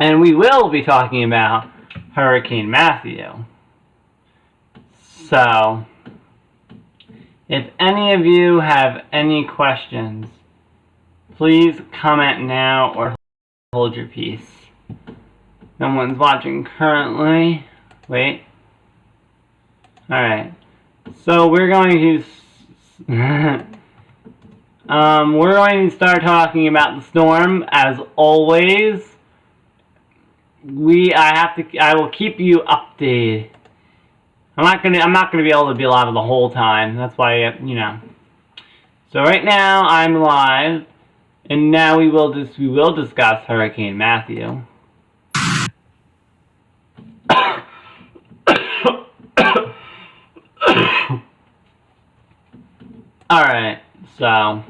And we will be talking about Hurricane Matthew. So, if any of you have any questions, please comment now or hold your peace. No one's watching currently. Wait. Alright. So we're going to we're going to start talking about the storm as always. I will keep you updated. I'm not gonna be able to be live the whole time. That's why, you know. So right now I'm live, and now we will discuss Hurricane Matthew. All right, so.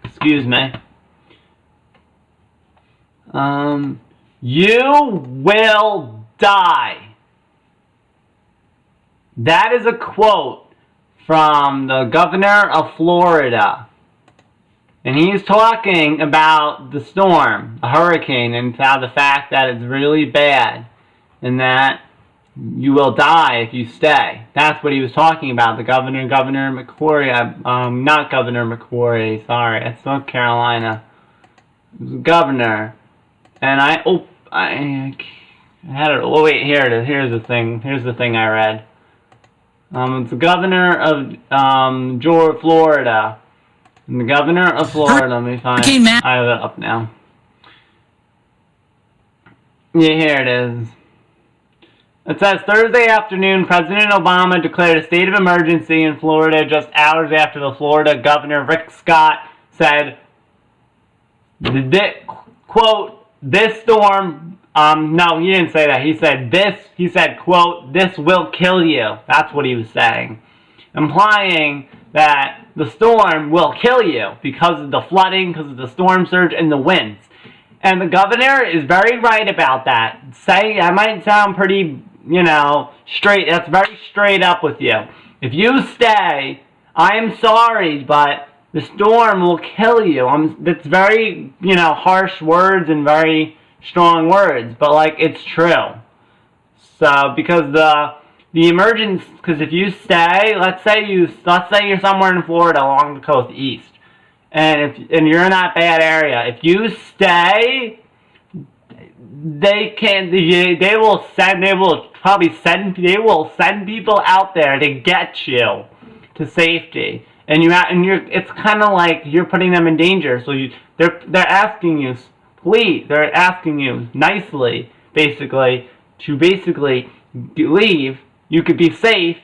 Excuse me. You will die. That is a quote from the governor of Florida. And he's talking about the storm, a hurricane, and how the fact that it's really bad. And that you will die if you stay. That's what he was talking about. The Governor McCrory, not Governor McCrory, sorry, it's North Carolina. It was the governor. And I had it, oh wait, here it is, here's the thing I read. It's the governor of, Florida. And the governor of Florida, let me find it. I have it up now. Yeah, here it is. It says, Thursday afternoon, President Obama declared a state of emergency in Florida just hours after the Florida Governor Rick Scott said, quote, this storm, no, he didn't say that. He said, quote, this will kill you. That's what he was saying. Implying that the storm will kill you because of the flooding, because of the storm surge and the winds. And the governor is very right about that. I might sound pretty, you know, straight. That's very straight up with you. If you stay, I am sorry, but the storm will kill you. That's very, you know, harsh words and very strong words, but like it's true. So because the emergence, because if you stay, let's say you're somewhere in Florida along the coast east, and you're in that bad area, if you stay, they will send people out there to get you to safety, and it's kind of like you're putting them in danger. So they're asking you, please, they're asking you nicely, basically, to leave. You could be safe.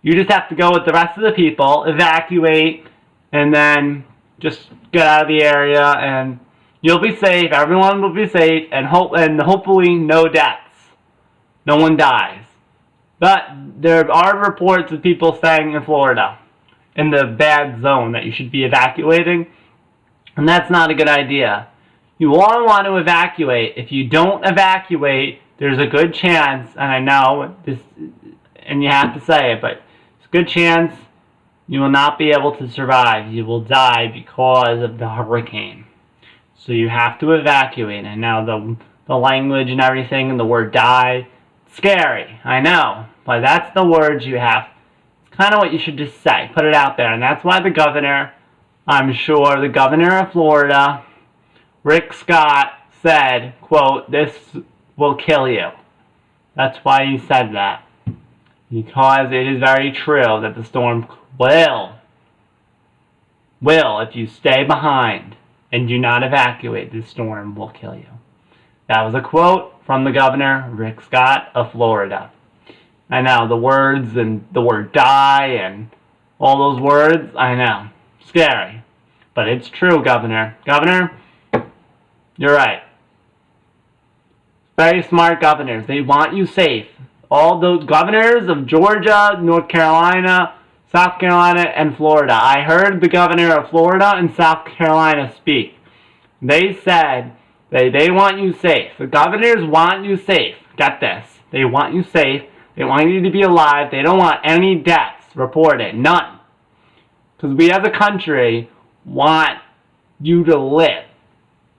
You just have to go with the rest of the people, evacuate, and then just get out of the area, and you'll be safe. Everyone will be safe, and hopefully no deaths. No one dies. But there are reports of people staying in Florida, in the bad zone that you should be evacuating, and that's not a good idea. You all want to evacuate. If you don't evacuate, there's a good chance, and I know this, and you have to say it, but it's a good chance you will not be able to survive. You will die because of the hurricane. So you have to evacuate. And now the language and everything and the word die, it's scary, I know, but that's the words you have. It's kind of what you should just say. Put it out there. And that's why the governor, I'm sure, the governor of Florida, Rick Scott, said, quote, this will kill you. That's why he said that. Because it is very true that the storm will, if you stay behind and do not evacuate, the storm will kill you. That was a quote from the governor, Rick Scott of Florida. I know, the words and the word die and all those words, I know, scary. But it's true, Governor. Governor, you're right. Very smart governors. They want you safe. All those governors of Georgia, North Carolina, South Carolina, and Florida. I heard the governor of Florida and South Carolina speak. They said they want you safe. The governors want you safe. Get this. They want you safe. They want you to be alive. They don't want any deaths reported. None. Because we as a country want you to live.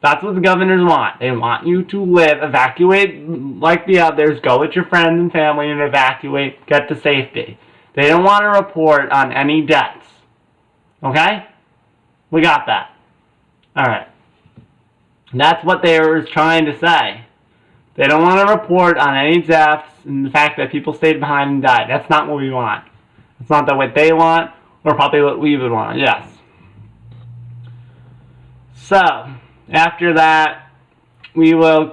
That's what the governors want. They want you to live, evacuate like the others, go with your friends and family and evacuate, get to safety. They don't want to report on any deaths. Okay? We got that. Alright. That's what they were trying to say. They don't want to report on any deaths and the fact that people stayed behind and died. That's not what we want. It's not that what they want, or probably what we would want. Yes. So, after that, we will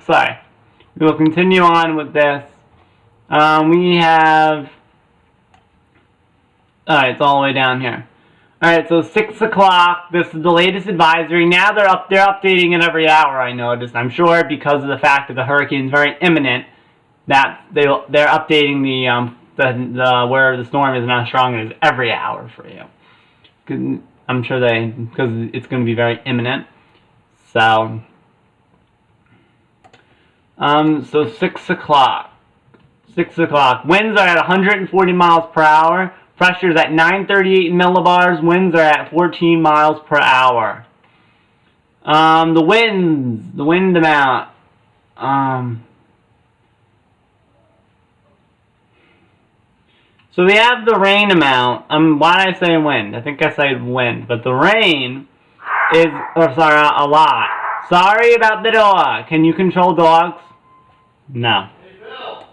sorry. We will continue on with this. We have... Alright, it's all the way down here. Alright, so 6 o'clock, this is the latest advisory. Now they're updating it every hour, I noticed. I'm sure because of the fact that the hurricane is very imminent, that they're updating the where the storm is not strong as every hour for you. I'm sure because it's going to be very imminent. So, so 6 o'clock. 6 o'clock. Winds are at 140 miles per hour. Pressure is at 938 millibars. Winds are at 14 miles per hour. The wind amount. So we have the rain amount. Why did I say wind? I think I said wind. But the rain is, a lot. Sorry about the dog. Can you control dogs? No. Hey, Bill.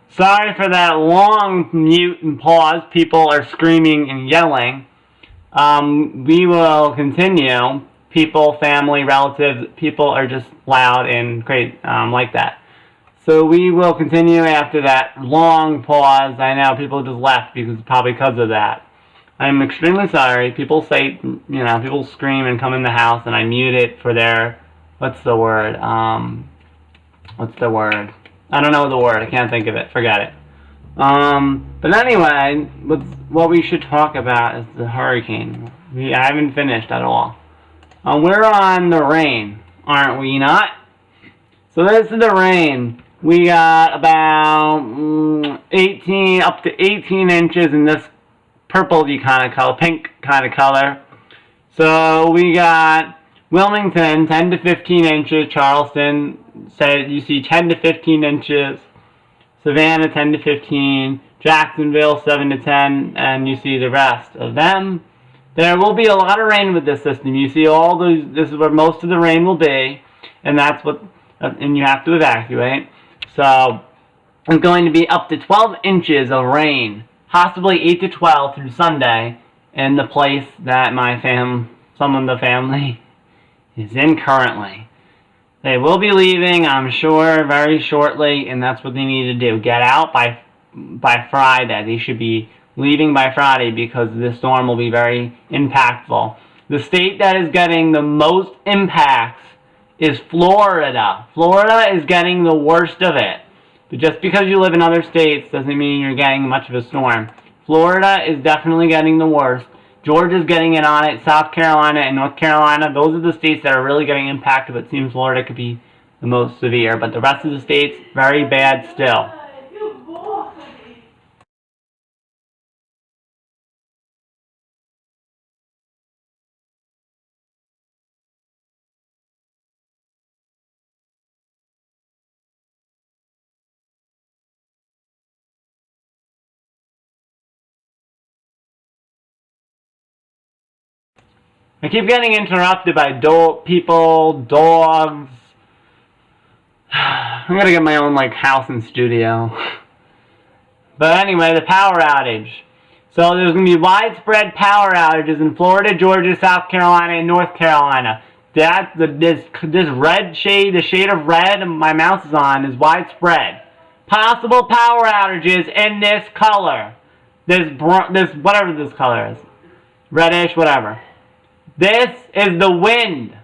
Sorry for that long mute and pause. People are screaming and yelling. We will continue. People, family, relatives, people are just loud and great like that. So we will continue after that long pause. I know people just left probably because of that. I'm extremely sorry. People say, people scream and come in the house and I mute it for their, what's the word? I don't know the word. I can't think of it. Forget it. But anyway, what we should talk about is the hurricane. I haven't finished at all. We're on the rain, aren't we not? So this is the rain. We got about 18 up to 18 inches in this purpley kind of color, pink kind of color. So we got Wilmington 10 to 15 inches. Charleston said you see 10 to 15 inches. Savannah 10 to 15. Jacksonville 7 to 10, and you see the rest of them. There will be a lot of rain with this system. You see all those. This is where most of the rain will be, and that's what. And you have to evacuate. So it's going to be up to 12 inches of rain, possibly 8 to 12 through Sunday, in the place that my some of the family is in currently. They will be leaving, I'm sure, very shortly, and that's what they need to do. Get out by Friday. They should be leaving by Friday because this storm will be very impactful. The state that is getting the most impacts is Florida. Florida is getting the worst of it. But just because you live in other states doesn't mean you're getting much of a storm. Florida is definitely getting the worst. Georgia's getting in on it. South Carolina and North Carolina, those are the states that are really getting impacted. It seems Florida could be the most severe. But the rest of the states, very bad still. I keep getting interrupted by people, dogs. I'm gonna get my own house and studio. But anyway, the power outage. So there's gonna be widespread power outages in Florida, Georgia, South Carolina, and North Carolina. This red shade, the shade of red my mouse is on, is widespread. Possible power outages in this color. This whatever this color is, reddish, whatever. This is the wind.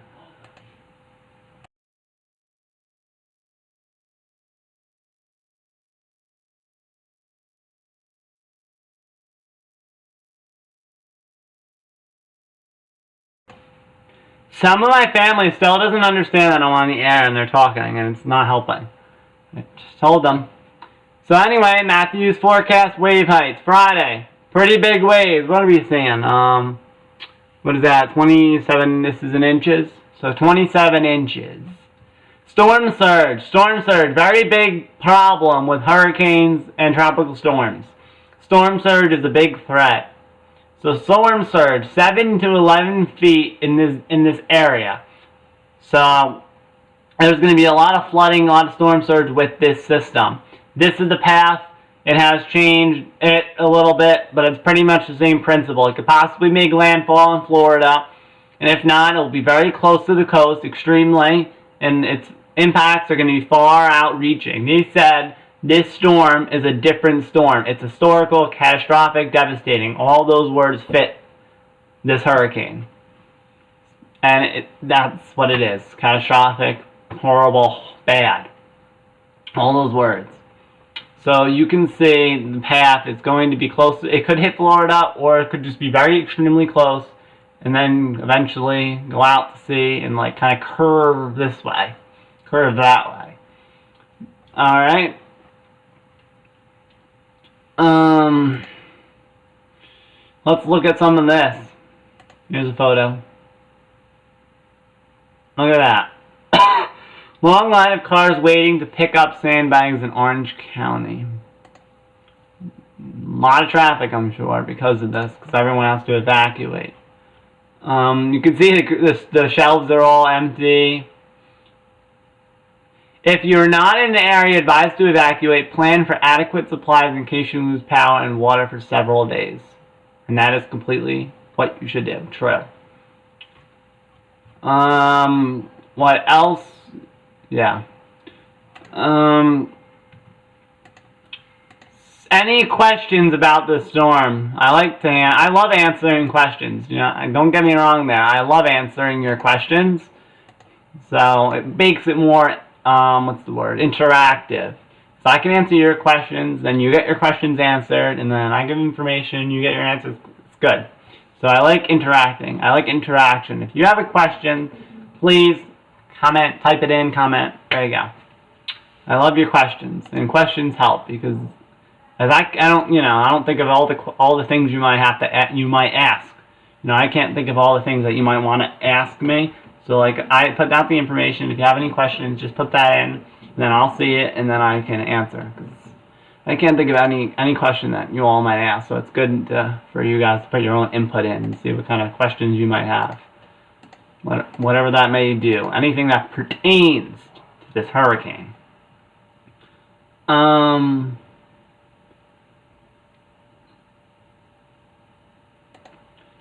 Some of my family still doesn't understand that I'm on the air and they're talking and it's not helping. I just told them. So anyway, Matthew's forecast wave heights. Friday. Pretty big waves. What are we seeing? What is that? 27, this is in inches. So 27 inches. Storm surge. Storm surge. Very big problem with hurricanes and tropical storms. Storm surge is a big threat. So storm surge, 7 to 11 feet in this area. So there's going to be a lot of flooding, a lot of storm surge with this system. This is the path. It has changed it a little bit, but it's pretty much the same principle. It could possibly make landfall in Florida, and if not, it'll be very close to the coast, extremely, and its impacts are going to be far outreaching. They said this storm is a different storm. It's historical, catastrophic, devastating. All those words fit this hurricane. And that's what it is. Catastrophic, horrible, bad. All those words. So you can see the path is going to be close. It could hit Florida, or it could just be very extremely close, and then eventually go out to sea and kind of curve this way, curve that way. All right. Let's look at some of this. Here's a photo. Look at that. Long line of cars waiting to pick up sandbags in Orange County. A lot of traffic, I'm sure, because of this, because everyone has to evacuate. You can see the shelves are all empty. If you're not in the area advised to evacuate, plan for adequate supplies in case you lose power and water for several days. And that is completely what you should do. True. What else? Yeah. Any questions about the storm? I love answering questions. Don't get me wrong there. I love answering your questions. So it makes it more, interactive. So I can answer your questions, then you get your questions answered, and then I give information, you get your answers. It's good. So I like interacting. I like interaction. If you have a question, please comment, type it in, comment. There you go. I love your questions, and questions help because as I don't think of all the things you might ask. I can't think of all the things that you might want to ask me. So I put out the information. If you have any questions, just put that in, and then I'll see it, and then I can answer. I can't think of any question that you all might ask. So it's good for you guys to put your own input in and see what kind of questions you might have. Whatever that may do. Anything that pertains to this hurricane.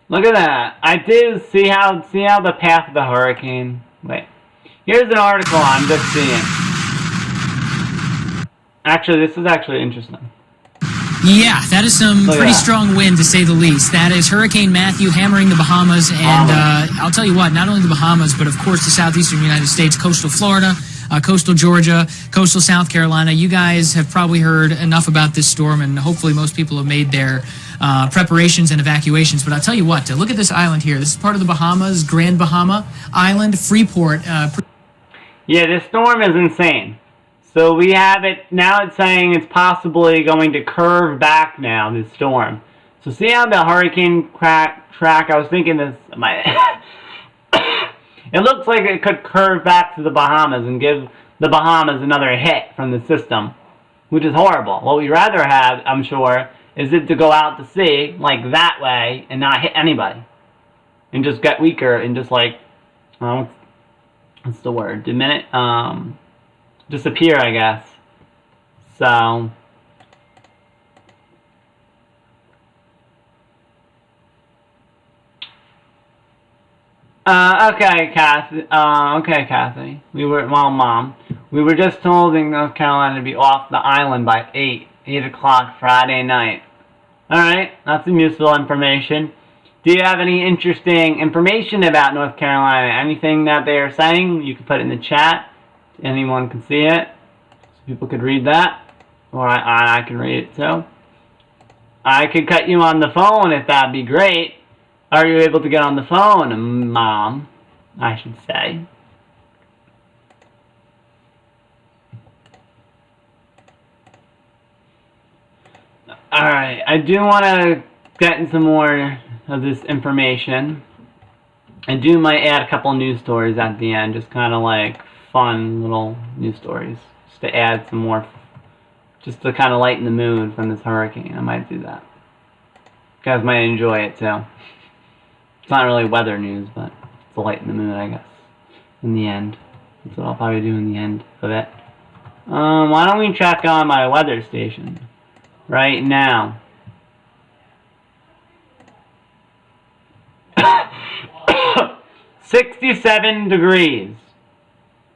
Look at that. I did see how the path of the hurricane. Wait. Here's an article I'm just seeing. Actually, this is actually interesting. Yeah, that is some pretty strong wind, to say the least. That is Hurricane Matthew hammering the Bahamas, and I'll tell you what, not only the Bahamas, but of course the southeastern United States, coastal Florida, coastal Georgia, coastal South Carolina. You guys have probably heard enough about this storm, and hopefully most people have made their preparations and evacuations. But I'll tell you what, look at this island here. This is part of the Bahamas, Grand Bahama Island, Freeport. Yeah, this storm is insane. So we have it, now it's saying it's possibly going to curve back now, this storm. So see how the hurricane track, I was thinking this, it looks like it could curve back to the Bahamas and give the Bahamas another hit from the system, which is horrible. What we'd rather have, I'm sure, is it to go out to sea, like that way, and not hit anybody. And just get weaker and just like, what's the word? Disappear, I guess. So okay, Kathy. Kathy. Mom. We were just told in North Carolina to be off the island by 8 o'clock Friday night. Alright, that's some useful information. Do you have any interesting information about North Carolina? Anything that they are saying? You can put it in the chat. Anyone can see it, so people could read that, or I can read it too. I could cut you on the phone if that'd be great. Are you able to get on the phone, Mom? I should say. Alright, I do want to get in some more of this information. I might add a couple news stories at the end, just kind of like fun little news stories, just to add some more, just to kind of lighten the mood from this hurricane. I might do that. You guys might enjoy it too. It's not really weather news, but it's to lighten the mood, I guess. In the end, that's what I'll probably do in the end of it. Why don't we check on my weather station right now? 67 degrees.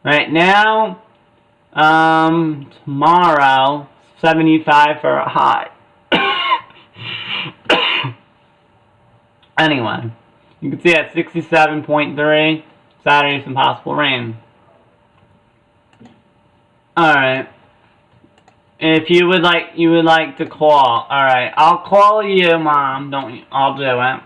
Right now, tomorrow, 75 for a high. Anyway, you can see at 67.3, Saturday some possible rain. Alright. If you would like to call. Alright, I'll call you, Mom. I'll do it.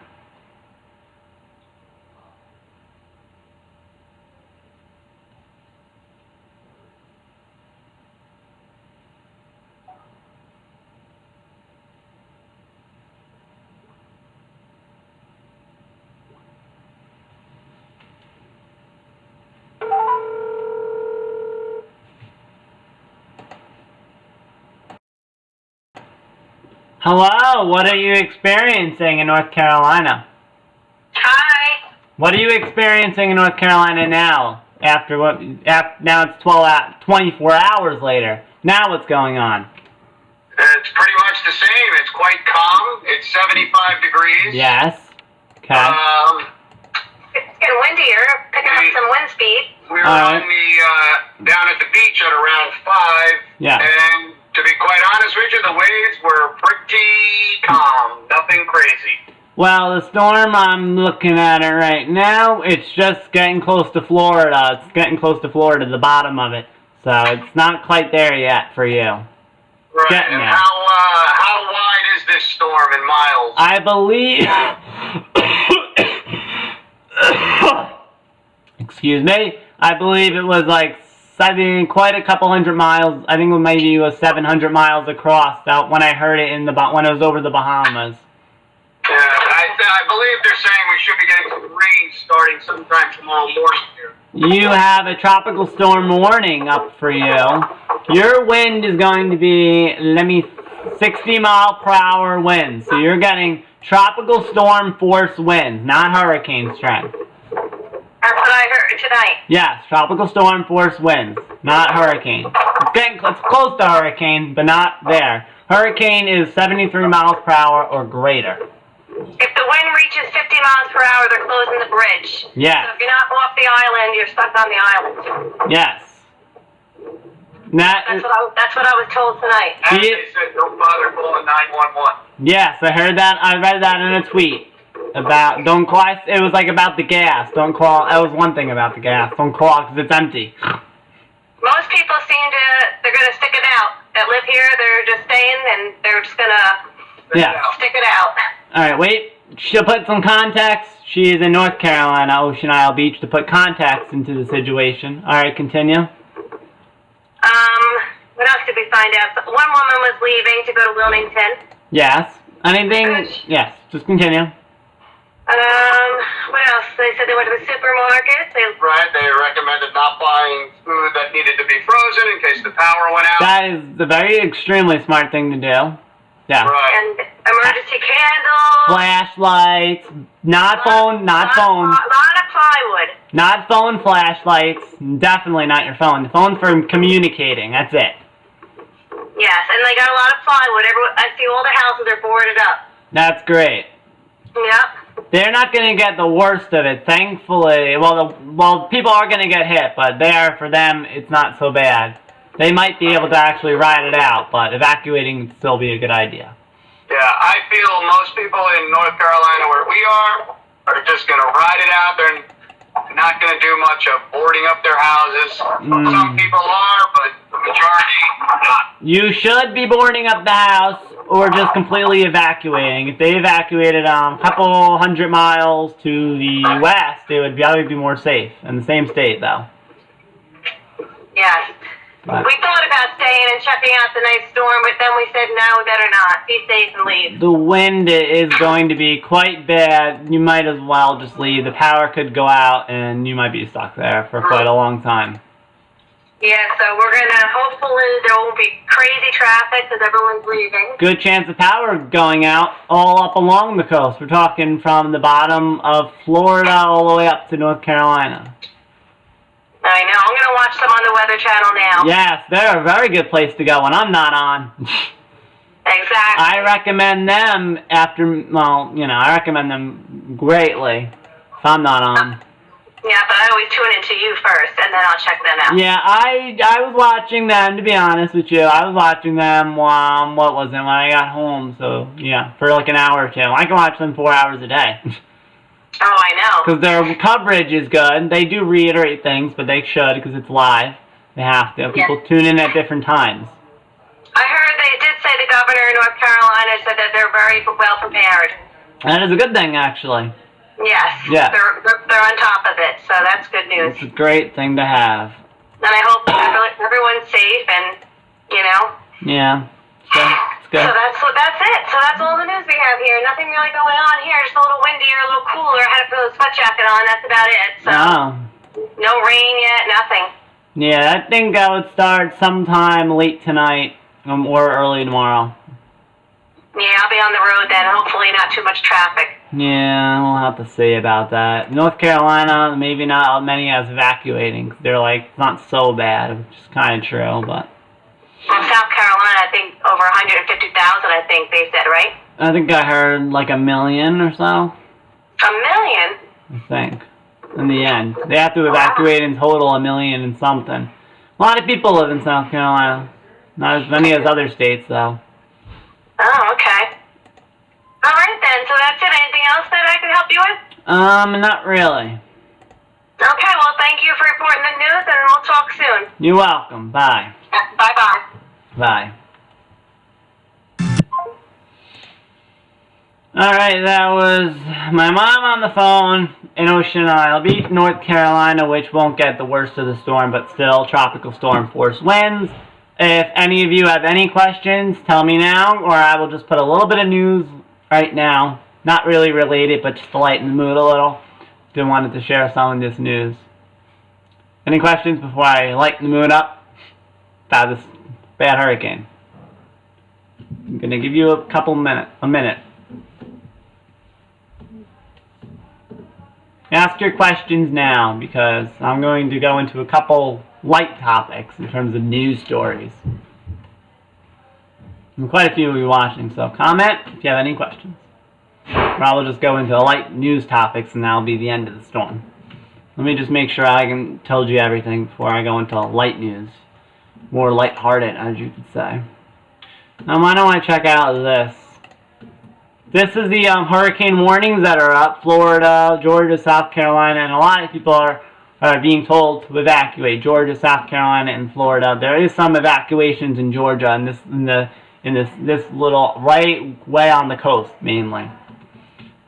Hello, what are you experiencing in North Carolina? Hi. What are you experiencing in North Carolina now? Now it's 24 hours later. Now what's going on? It's pretty much the same. It's quite calm. It's 75 degrees. Yes. Okay. It's getting windier, picking up some wind speed. We're down at the beach at around 5. Yeah. And to be quite honest with you, the waves were pretty calm. Nothing crazy. Well, the storm, I'm looking at it right now, it's just getting close to Florida. It's getting close to Florida, the bottom of it. So it's not quite there yet for you. Right. And how wide is this storm in miles? I believe... Excuse me. I believe it was like, quite a couple hundred miles. I think it maybe was 700 miles across when I heard it when it was over the Bahamas. Yeah, I believe they're saying we should be getting some rain starting sometime tomorrow morning here. You have a tropical storm warning up for you. Your wind is going to be, 60 mile per hour winds. So you're getting tropical storm force winds, not hurricane strength. That's what I heard tonight. Yes, tropical storm force winds, not hurricane. It's close to hurricane, but not there. Hurricane is 73 miles per hour or greater. If the wind reaches 50 miles per hour, they're closing the bridge. Yes. So if you're not off the island, you're stuck on the island. Yes. That's what I was told tonight. And they said don't bother calling 911. Yes, I heard that. I read that in a tweet about don't call. It was like about the gas. Don't call. That was one thing about the gas. Don't call because it's empty. Most people they're going to stick it out. That live here, they're just staying and they're just going to stick it out. All right, wait. She'll put some context. She is in North Carolina, Ocean Isle Beach, to put context into the situation. All right, continue. What else did we find out? So one woman was leaving to go to Wilmington. Yes. Anything? Yes. Just continue. What else? They said they went to the supermarket. Right, they recommended not buying food that needed to be frozen in case the power went out. That is the very extremely smart thing to do. Yeah. Right. And emergency candles. Flashlights. Not phone. Not phone. A lot of plywood. Not phone flashlights. Definitely not your phone. The phone for communicating. That's it. Yes, and they got a lot of plywood. I see all the houses are boarded up. That's great. Yep. They're not going to get the worst of it, thankfully. Well, people are going to get hit, but for them, it's not so bad. They might be able to actually ride it out, but evacuating would still be a good idea. Yeah, I feel most people in North Carolina where we are just going to ride it out. They're not going to do much of boarding up their houses. Some people are, but the majority are not. You should be boarding up the house or just completely evacuating. If they evacuated a couple 100 miles to the west, they would probably be more safe. In the same state, though. Yes. But We thought about staying and checking out the nice storm, but then we said, no, we better not. Be safe and leave. the wind is going to be quite bad. You might as well just leave. The power could go out, and you might be stuck there for quite a long time. Yeah, so we're going to, hopefully there won't be crazy traffic because everyone's leaving. Good chance of power going out all up along the coast. We're talking from the bottom of Florida all the way up to North Carolina. I know. I'm going to watch them on the Weather Channel now. Yes, they're a very good place to go when I'm not on. Exactly. I recommend them I recommend them greatly if I'm not on. Yeah, but I always tune into you first, and then I'll check them out. Yeah, I was watching them, to be honest with you. I was watching them, when I got home. So, yeah, for like an hour or two. I can watch them 4 hours a day. Oh, I know. Because their coverage is good. They do reiterate things, but they should because it's live. They have to. People tune in at different times. I heard they did say the governor of North Carolina said that they're very well prepared. That is a good thing, actually. Yes. Yeah. They're on top of it, so that's good news. It's a great thing to have. And I hope everyone's safe and, Yeah. It's good. So that's it. So that's all the news we have here. Nothing really going on here. Just a little windier, a little cooler. I had to put a sweat jacket on. That's about it. So no rain yet. Nothing. Yeah, I think I would start sometime late tonight or early tomorrow. Yeah, I'll be on the road then. Hopefully not too much traffic. Yeah, we'll have to see about that. North Carolina, maybe not many as evacuating. They're like, it's not so bad, which is kind of true, but... Well, South Carolina, I think over 150,000, I think they said, right? I think I heard like 1 million or so. 1 million? I think. In the end. They have to evacuate in total 1 million and something. A lot of people live in South Carolina. Not as many as other states, though. Oh, okay. All right, then. So that's it. Anything else that I could help you with? Not really. Okay, well, thank you for reporting the news, and we'll talk soon. You're welcome. Bye. Bye-bye. Bye. Alright, that was my mom on the phone in Ocean Isle Beach, North Carolina, which won't get the worst of the storm, but still tropical storm force winds. If any of you have any questions, tell me now, or I will just put a little bit of news right now. Not really related, but just to lighten the mood a little. Just wanted to share some of this news. Any questions before I lighten the mood up about this bad hurricane? I'm going to give you a minute. Ask your questions now, because I'm going to go into a couple light topics in terms of news stories. And quite a few of you watching, so comment if you have any questions. I'll just go into light news topics, and that'll be the end of the storm. Let me just make sure I can told you everything before I go into light news. More lighthearted, as you could say. Now, why don't I check out this? This is the hurricane warnings that are up. Florida, Georgia, South Carolina, and a lot of people are being told to evacuate. Georgia, South Carolina, and Florida. There is some evacuations in Georgia, and this little right way on the coast mainly.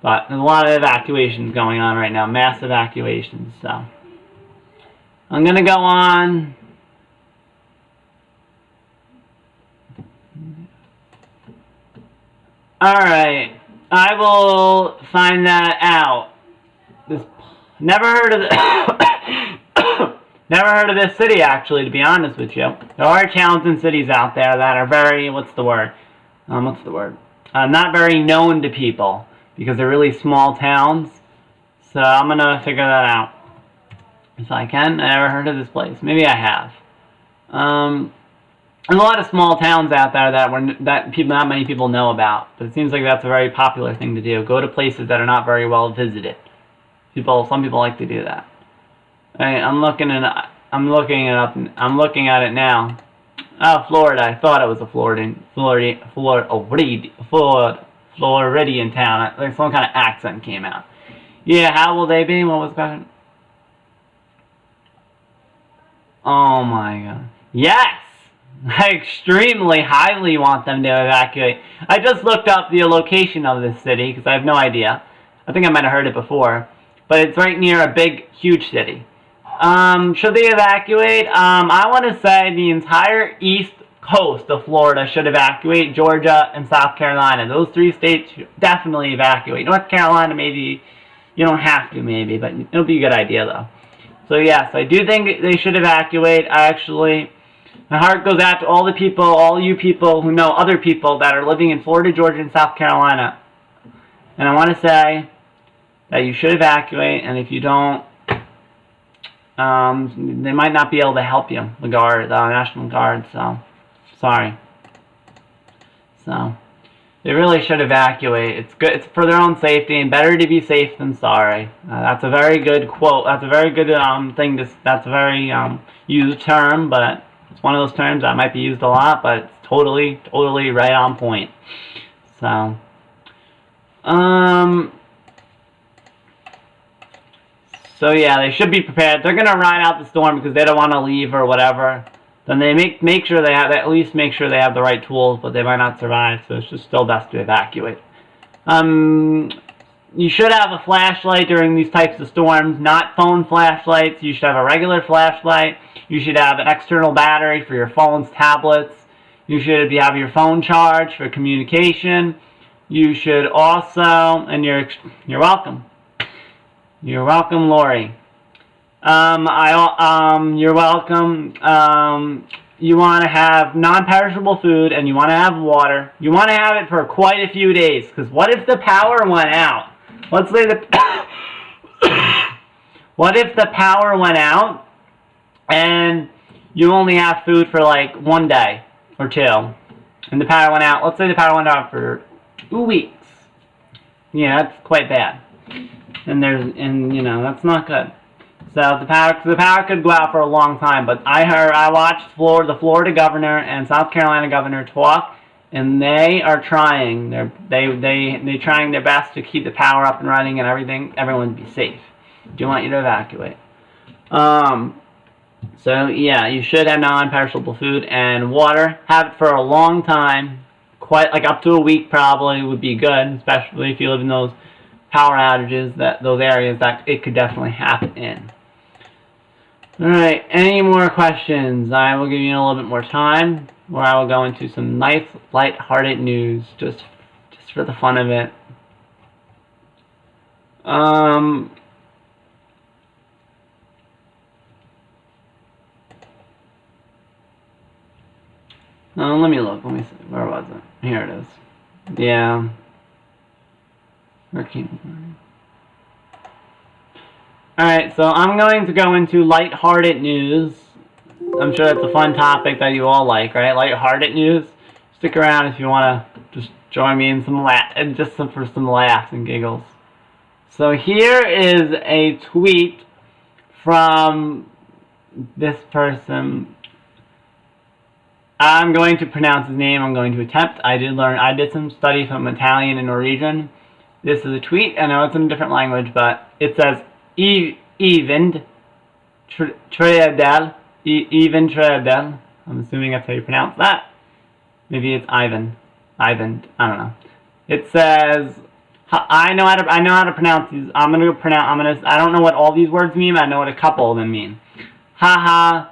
But there's a lot of evacuations going on right now, mass evacuations. So I'm gonna go on. All right, I will find that out. Never heard of never heard of this city, actually, to be honest with you. There are towns and cities out there that are very, not very known to people because they're really small towns. So I'm gonna figure that out if I can. I never heard of this place. Maybe I have. There's a lot of small towns out there that not many people know about, but it seems like that's a very popular thing to do. Go to places that are not very well visited. Some people like to do that. I'm looking at it now. Oh, Florida. I thought it was a Floridian town. Like some kind of accent came out. Yeah, how will they be? What was that? Oh my God. Yes! I extremely highly want them to evacuate. I just looked up the location of this city because I have no idea. I think I might have heard it before. But it's right near a big, huge city. Should they evacuate? I want to say the entire east coast of Florida should evacuate. Georgia and South Carolina. Those three states should definitely evacuate. North Carolina, maybe you don't have to, maybe, but it'll be a good idea, though. So, yes, I do think they should evacuate. My heart goes out to all you people who know other people that are living in Florida, Georgia, and South Carolina. And I want to say that you should evacuate, and if you don't, they might not be able to help you, the National Guard, so, sorry. So, they really should evacuate. It's good. It's for their own safety, and better to be safe than sorry. That's a very good quote. That's a very good thing. That's a very used term, but it's one of those terms that might be used a lot, but it's totally right on point. So, So yeah, they should be prepared. They're gonna ride out the storm because they don't want to leave or whatever. Then they make sure they have the right tools, but they might not survive. So it's just still best to evacuate. You should have a flashlight during these types of storms, not phone flashlights. You should have a regular flashlight. You should have an external battery for your phones, tablets. You should have your phone charged for communication. You should also, and you're welcome. You're welcome, Lori. You're welcome. You want to have non-perishable food, and you want to have water. You want to have it for quite a few days, because what if the power went out? Let's say what if the power went out, and you only have food for like 1 day or two, and the power went out. Let's say the power went out for 2 weeks. Yeah, that's quite bad. And that's not good. So the power could go out for a long time. But I watched the Florida governor and South Carolina governor talk, and they are trying. They're trying their best to keep the power up and running and everyone to be safe. Do want you to evacuate. So yeah, you should have non-perishable food and water. Have it for a long time, quite like up to a week probably would be good, especially if you live in those power outages, those areas that it could definitely happen in. Alright, any more questions? I will give you a little bit more time, where I will go into some nice, light-hearted news, just for the fun of it. Let me look. Let me see. Where was it? Here it is. Yeah. Hurricane. Alright, so I'm going to go into light-hearted news. I'm sure that's a fun topic that you all like, right? Light-hearted news. Stick around if you want to join me in some just for some laughs and giggles. So here is a tweet from this person. I'm going to pronounce his name. I'm going to attempt. I did some study from Italian and Norwegian. This is a tweet. I know it's in a different language, but it says Even Treadel. Even Treadel. I'm assuming that's how you pronounce that. Maybe it's Ivan. I don't know. It says, I know how to pronounce these. I don't know what all these words mean, but I know what a couple of them mean. Haha,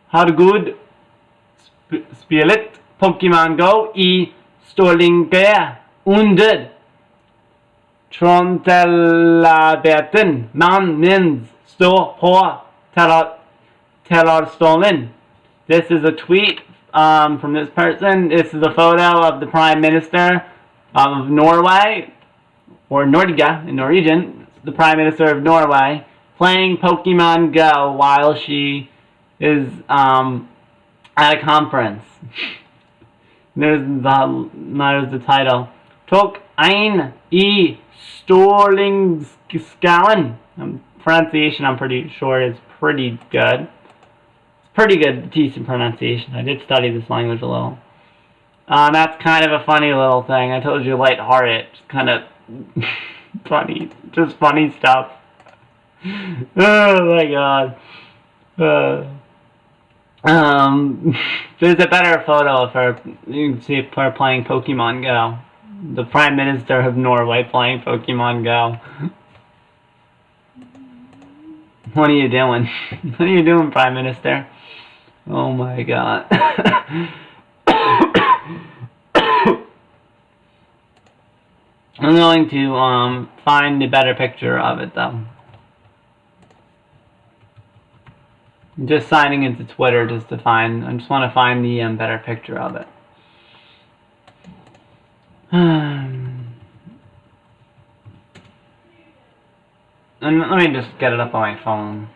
how good spelet Pokemon Go I Storlinge under Trontelabeten man minns stå på Tellarstolen. This is a tweet from this person. This is a photo of the Prime Minister of Norway, or Norge in Norwegian, the Prime Minister of Norway, playing Pokemon Go while she is at a conference. There's the title. Tok ein I Storlingskallen. Pronunciation, I'm pretty sure, is pretty good. Pretty good, decent pronunciation. I did study this language a little. That's kind of a funny little thing. I told you, lighthearted, just kind of funny, just funny stuff. Oh my god. There's a better photo of her. You can see her playing Pokemon Go. The Prime Minister of Norway playing Pokemon Go. What are you doing? What are you doing, Prime Minister? Oh my god. I'm going to find a better picture of it though. I'm just signing into Twitter just to find. I just want to find the better picture of it. And let me just get it up on my phone.